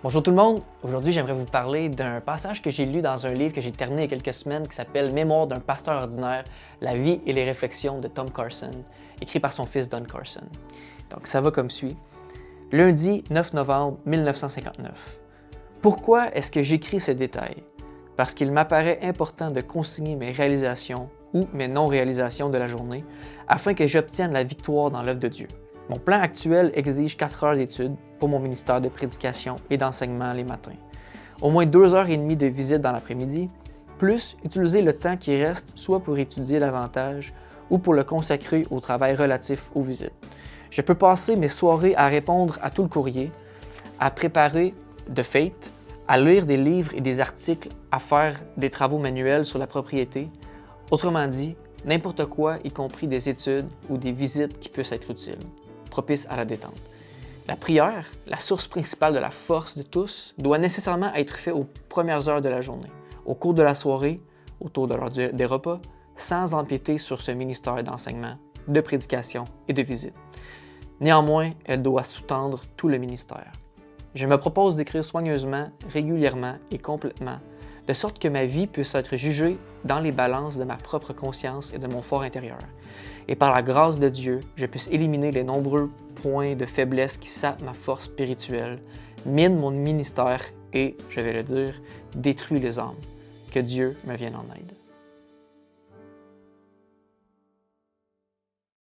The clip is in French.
Bonjour tout le monde! Aujourd'hui, j'aimerais vous parler d'un passage que j'ai lu dans un livre que j'ai terminé il y a quelques semaines qui s'appelle Mémoires d'un pasteur ordinaire, la vie et les réflexions de Tom Carson, écrit par son fils Don Carson. Donc ça va comme suit. Lundi 9 novembre 1959. Pourquoi est-ce que j'écris ces détails? Parce qu'il m'apparaît important de consigner mes réalisations ou mes non-réalisations de la journée afin que j'obtienne la victoire dans l'œuvre de Dieu. Mon plan actuel exige 4 heures d'études pour mon ministère de prédication et d'enseignement les matins, au moins 2 heures et demie de visite dans l'après-midi, plus utiliser le temps qui reste soit pour étudier davantage ou pour le consacrer au travail relatif aux visites. Je peux passer mes soirées à répondre à tout le courrier, à préparer de fêtes, à lire des livres et des articles, à faire des travaux manuels sur la propriété. Autrement dit, n'importe quoi, y compris des études ou des visites qui puissent être utiles, propices à la détente. La prière, la source principale de la force de tous, doit nécessairement être faite aux premières heures de la journée, au cours de la soirée, autour de l'heure des repas, sans empiéter sur ce ministère d'enseignement, de prédication et de visite. Néanmoins, elle doit sous-tendre tout le ministère. Je me propose d'écrire soigneusement, régulièrement et complètement, de sorte que ma vie puisse être jugée dans les balances de ma propre conscience et de mon fort intérieur. Et par la grâce de Dieu, je puisse éliminer les nombreux points de faiblesse qui sapent ma force spirituelle, minent mon ministère et, je vais le dire, détruisent les âmes. Que Dieu me vienne en aide.